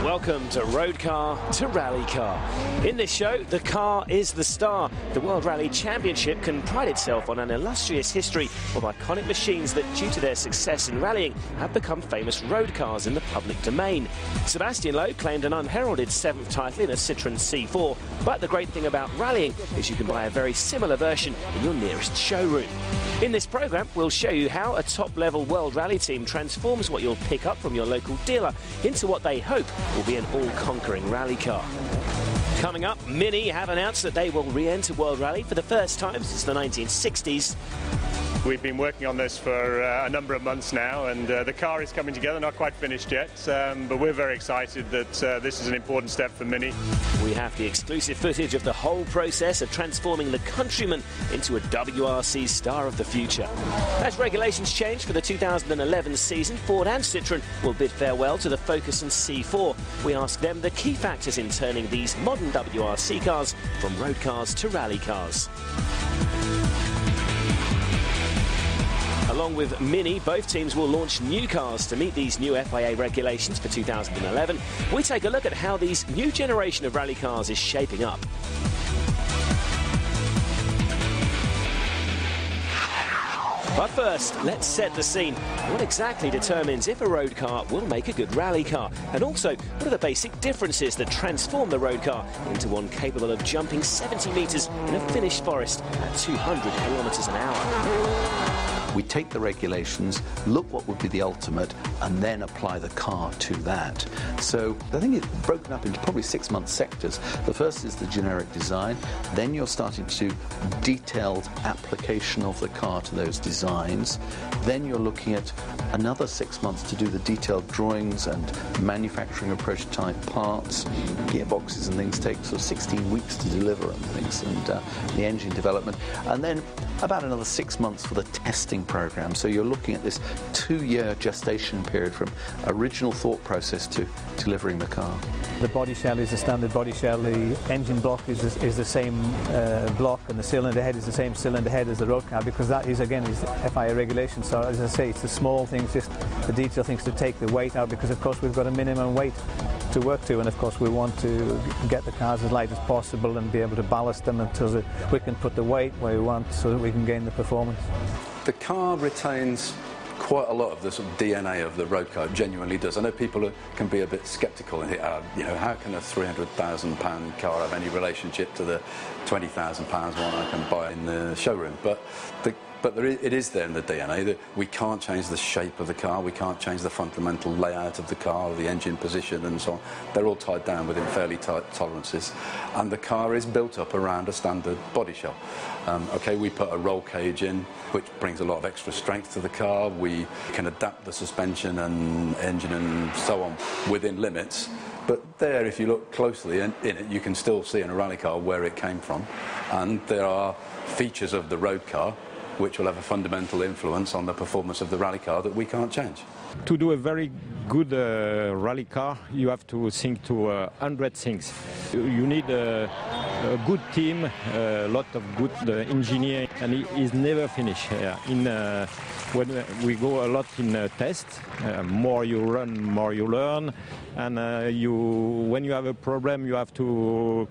Welcome to road car to rally car. In this show, the car is the star. The World Rally Championship can pride itself on an illustrious history of iconic machines that, due to their success in rallying, have become famous road cars in the public domain. Sebastian Loeb claimed an unheralded 7th title in a Citroën C4, but the great thing about rallying is you can buy a very similar version in your nearest showroom. In this programme, we'll show you how a top-level World Rally team transforms what you'll pick up from your local dealer into what they hope will be an all-conquering rally car. Coming up, Mini have announced that they will re-enter World Rally for the first time since the 1960s. We've been working on this for a number of months now, and the car is coming together, not quite finished yet, but we're very excited that this is an important step for Mini. We have the exclusive footage of the whole process of transforming the Countryman into a WRC star of the future. As regulations change for the 2011 season, Ford and Citroën will bid farewell to the Focus and C4. We ask them the key factors in turning these modern WRC cars from road cars to rally cars. Along with Mini, both teams will launch new cars to meet these new FIA regulations for 2011. We take a look at how this new generation of rally cars is shaping up. But first, let's set the scene. What exactly determines if a road car will make a good rally car? And also, what are the basic differences that transform the road car into one capable of jumping 70 metres in a finished forest at 200 kilometres an hour? We take the regulations, look what would be the ultimate, and then apply the car to that. So I think it's broken up into probably 6-month sectors. The first is the generic design, then you're starting to do detailed application of the car to those designs, then you're looking at another 6 months to do the detailed drawings and manufacturing of prototype parts. Gearboxes and things take sort of 16 weeks to deliver and things, and the engine development, and then about another 6 months for the testing program. So you're looking at this 2-year gestation period from original thought process to delivering the car. The body shell is a standard body shell, the engine block is the same block, and the cylinder head is the same cylinder head as the road car, because that is, again, is FIA regulation. So as I say, it's the small things, just the detail things to take the weight out, because of course we've got a minimum weight to work to, and of course we want to get the cars as light as possible and be able to ballast them until we can put the weight where we want so that we can gain the performance. The car retains quite a lot of the sort of DNA of the road car. It genuinely does. I know people can be a bit sceptical and you know, how can a £300,000 car have any relationship to the £20,000 one I can buy in the showroom? But it is there in the DNA that we can't change the shape of the car, we can't change the fundamental layout of the car, the engine position and so on. They're all tied down within fairly tight tolerances, and the car is built up around a standard body shell. Okay, we put a roll cage in, which brings a lot of extra strength to the car. We can adapt the suspension and engine and so on within limits. But there, if you look closely in it, you can still see in a rally car where it came from. And there are features of the road car which will have a fundamental influence on the performance of the rally car that we can't change. To do a very good rally car, you have to think to 100 things. You need a good team, a lot of good engineering, and it is never finished. When we go a lot in tests, more you run, more you learn, and when you have a problem, you have to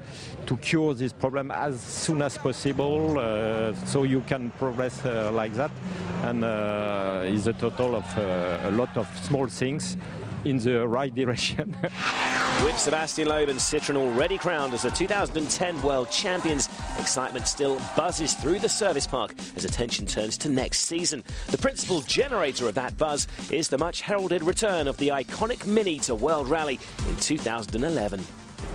cure this problem as soon as possible, so you can progress like that. And it's a total of a lot of small things in the right direction. With Sebastian Loeb and Citroën already crowned as the 2010 World Champions, excitement still buzzes through the service park as attention turns to next season. The principal generator of that buzz is the much heralded return of the iconic Mini to World Rally in 2011.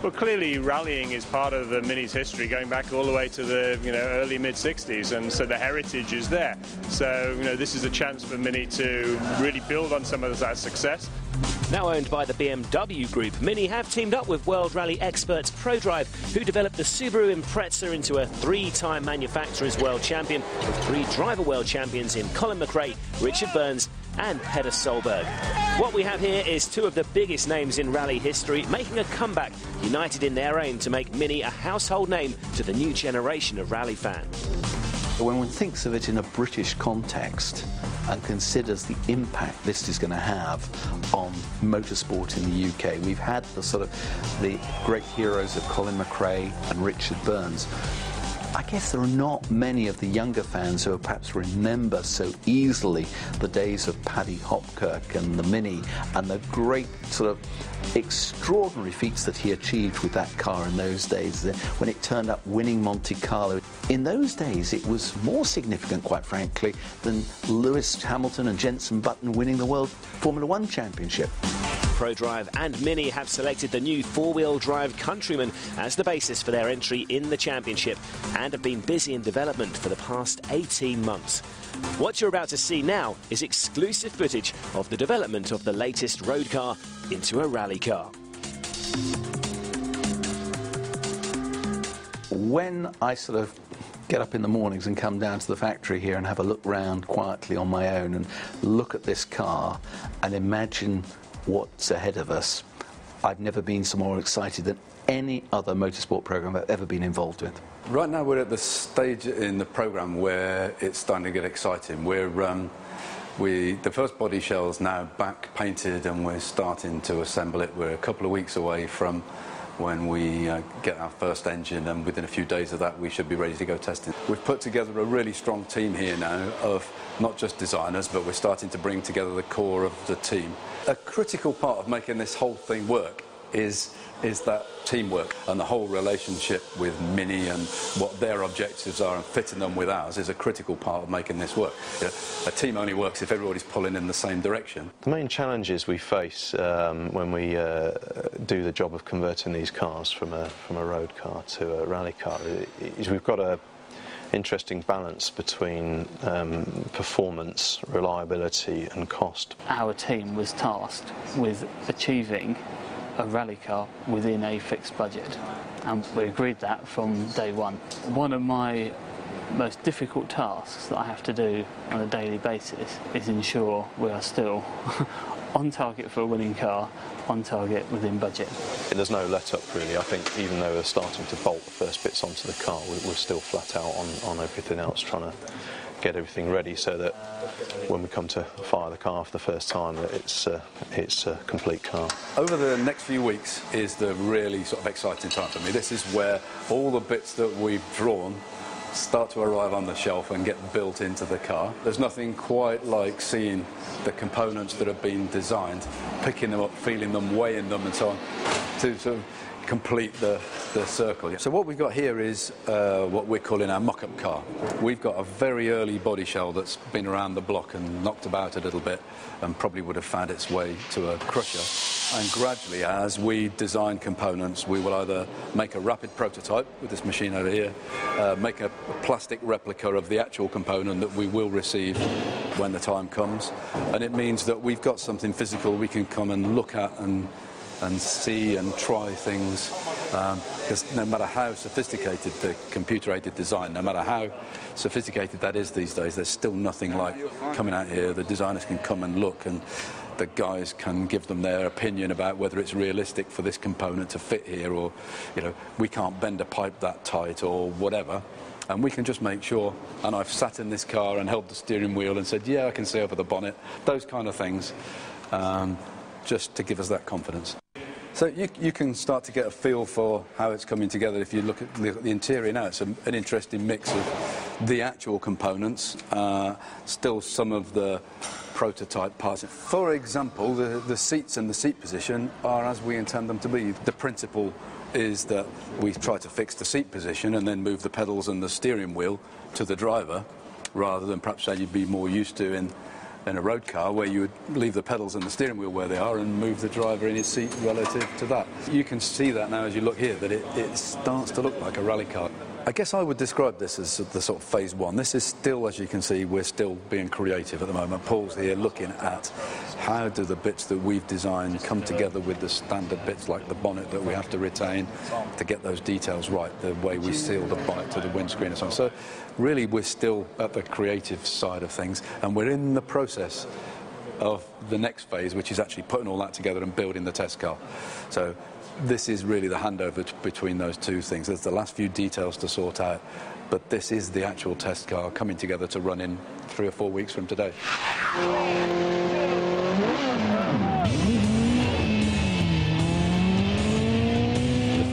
Well, clearly rallying is part of the Mini's history, going back all the way to the early mid-60s, and so the heritage is there. So this is a chance for Mini to really build on some of that success. Now owned by the BMW Group, Mini have teamed up with World Rally experts ProDrive, who developed the Subaru Impreza into a 3-time manufacturer's world champion, with 3 driver world champions in Colin McRae, Richard Burns and Peder Solberg. What we have here is 2 of the biggest names in rally history making a comeback, united in their aim to make Mini a household name to the new generation of rally fans. When one thinks of it in a British context and considers the impact this is going to have on motorsport in the UK, we've had the great heroes of Colin McRae and Richard Burns. I guess there are not many of the younger fans who perhaps remember so easily the days of Paddy Hopkirk and the Mini and the great extraordinary feats that he achieved with that car in those days when it turned up winning Monte Carlo. In those days it was more significant, quite frankly, than Lewis Hamilton and Jenson Button winning the World Formula One Championship. ProDrive and Mini have selected the new 4-wheel drive Countryman as the basis for their entry in the championship and have been busy in development for the past 18 months. What you're about to see now is exclusive footage of the development of the latest road car into a rally car. When I get up in the mornings and come down to the factory here and have a look round quietly on my own and look at this car and imagine what's ahead of us, I've never been so more excited than any other motorsport program I've ever been involved with. Right now we're at the stage in the program where it's starting to get exciting. The first body shell's now back painted and we're starting to assemble it. We're a couple of weeks away from when we get our first engine, and within a few days of that we should be ready to go testing. We've put together a really strong team here now of not just designers, but we're starting to bring together the core of the team. A critical part of making this whole thing work is that teamwork, and the whole relationship with Mini and what their objectives are and fitting them with ours is a critical part of making this work. A team only works if everybody's pulling in the same direction. The main challenges we face when we do the job of converting these cars from a road car to a rally car is we've got a interesting balance between performance, reliability and cost. Our team was tasked with achieving a rally car within a fixed budget, and we agreed that from day one. One of my most difficult tasks that I have to do on a daily basis is ensure we are still on target for a winning car, on target within budget. There's no let up really. I think even though we're starting to bolt the first bits onto the car, we're still flat out on everything else, trying to get everything ready so that when we come to fire the car for the first time, that it's a complete car. Over the next few weeks is the really exciting time for me. This is where all the bits that we've drawn start to arrive on the shelf and get built into the car. There's nothing quite like seeing the components that have been designed, picking them up, feeling them, weighing them and so on, to complete the circle. So what we've got here is what we're calling our mock-up car. We've got a very early body shell that's been around the block and knocked about a little bit and probably would have found its way to a crusher. And gradually, as we design components, we will either make a rapid prototype with this machine over here, make a plastic replica of the actual component that we will receive when the time comes. And it means that we've got something physical we can come and look at and see and try things, because no matter how sophisticated the computer-aided design, no matter how sophisticated that is these days, there's still nothing like coming out here. The designers can come and look, and the guys can give them their opinion about whether it's realistic for this component to fit here, or we can't bend a pipe that tight or whatever. And we can just make sure, and I've sat in this car and held the steering wheel and said, yeah, I can see over the bonnet, those kind of things, just to give us that confidence. So you can start to get a feel for how it's coming together if you look at the interior now. It's an interesting mix of the actual components, still some of the prototype parts. For example, the seats and the seat position are as we intend them to be. The principle is that we try to fix the seat position and then move the pedals and the steering wheel to the driver, rather than perhaps how you'd be more used to in in a road car where you would leave the pedals and the steering wheel where they are and move the driver in his seat relative to that. You can see that now as you look here, that it starts to look like a rally car. I guess I would describe this as the sort of phase one. This is still, as you can see, we're still being creative at the moment. Paul's here looking at how do the bits that we've designed come together with the standard bits like the bonnet that we have to retain to get those details right, the way we seal the bonnet to the windscreen and so on. So really we're still at the creative side of things, and we're in the process of the next phase, which is actually putting all that together and building the test car. So this is really the handover between those two things. There's the last few details to sort out, but this is the actual test car coming together to run in 3 or 4 weeks from today.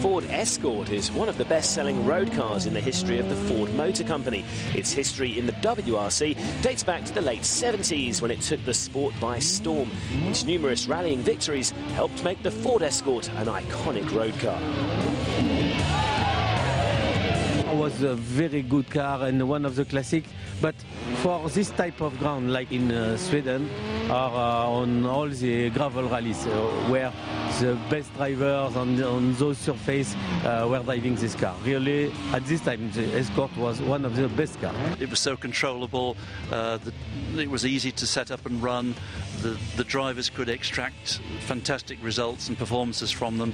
Ford Escort is one of the best-selling road cars in the history of the Ford Motor Company. Its history in the WRC dates back to the late 70s when it took the sport by storm. Its numerous rallying victories helped make the Ford Escort an iconic road car. It was a very good car and one of the classic, but for this type of ground, like in Sweden or on all the gravel rallies, where the best drivers on those surfaces were driving this car. Really, at this time, the Escort was one of the best cars. It was so controllable, it was easy to set up and run. The drivers could extract fantastic results and performances from them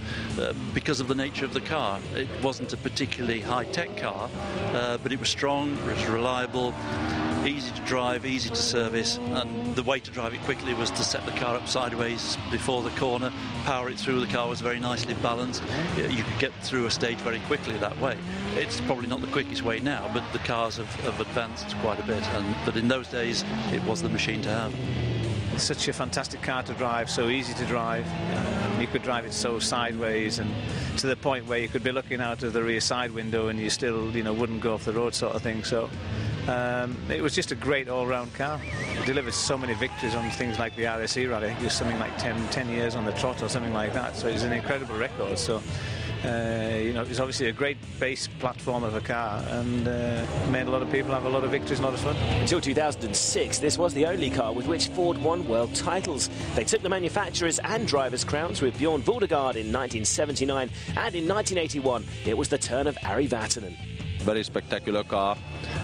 because of the nature of the car. It wasn't a particularly high-tech car, but it was strong, it was reliable, easy to drive, easy to service, and the way to drive it quickly was to set the car up sideways before the corner, power it through. The car was very nicely balanced. You could get through a stage very quickly that way. It's probably not the quickest way now, but the cars have advanced quite a bit, but in those days it was the machine to have. Such a fantastic car to drive, so easy to drive. You could drive it so sideways, and to the point where you could be looking out of the rear side window and you still, wouldn't go off the road, sort of thing. So it was just a great all-round car. It delivered so many victories on things like the RSE rally. It was something like 10 years on the trot or something like that. So it was an incredible record. So it was obviously a great base platform of a car, and made a lot of people have a lot of victories, a lot of fun. Until 2006, this was the only car with which Ford won world titles. They took the manufacturers and drivers' crowns with Bjorn Voldegaard in 1979, and in 1981 it was the turn of Ari Vatanen. Very spectacular car,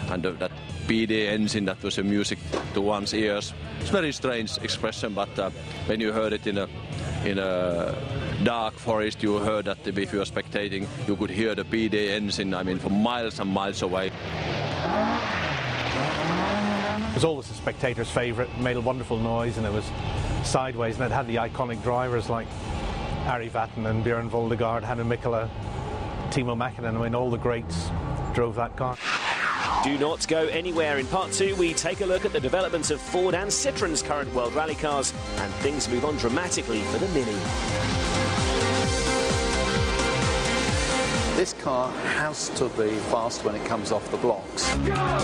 and that PD engine, that was a music to one's ears. It's a very strange expression, but when you heard it in a dark forest, you heard that if you were spectating, you could hear the PD engine, for miles and miles away. It was always the spectator's favourite, made a wonderful noise, and it was sideways, and it had the iconic drivers like Ari Vatanen, Bjorn Voldegaard, Hannu Mikkola, Timo Mäkinen. All the greats drove that car. Do not go anywhere. In part 2, we take a look at the developments of Ford and Citroen's current World Rally cars, and things move on dramatically for the Mini. This car has to be fast when it comes off the blocks.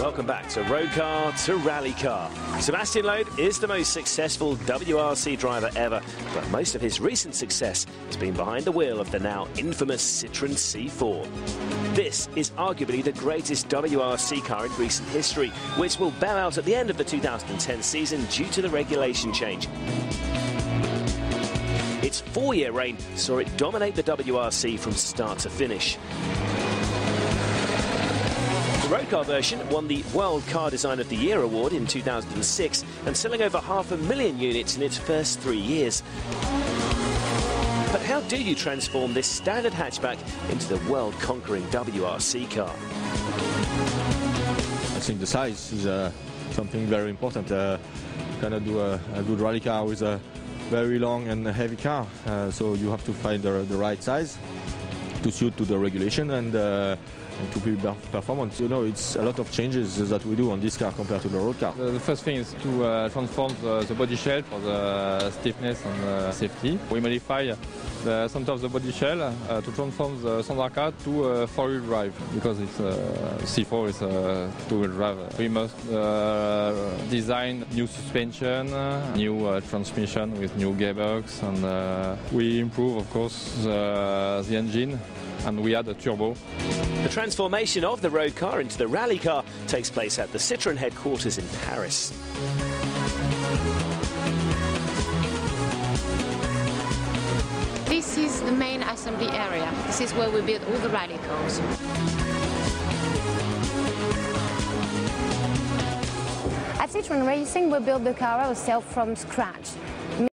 Welcome back to Road Car to Rally Car. Sebastian Loeb is the most successful WRC driver ever, but most of his recent success has been behind the wheel of the now infamous Citroën C4. This is arguably the greatest WRC car in recent history, which will bow out at the end of the 2010 season due to the regulation change. Its 4-year reign saw it dominate the WRC from start to finish. The road car version won the World Car Design of the Year award in 2006 and selling over 500,000 units in its first 3 years. But how do you transform this standard hatchback into the world-conquering WRC car? I think the size is something very important. Cannot do a good rally car with a very long and heavy car, so you have to find the right size to suit to the regulation and to be performance. It's a lot of changes that we do on this car compared to the road car. The first thing is to transform the body shell for the stiffness and safety. We modify the center of the body shell to transform the standard car to four-wheel drive, because it's C4 is a two-wheel drive. We must design new suspension, new transmission with new gearbox, and we improve, of course, the engine, and we add a turbo. The transformation of the road car into the rally car takes place at the Citroën headquarters in Paris. is the main assembly area. This is where we build all the rally cars. At Citroën Racing, we build the car ourselves from scratch.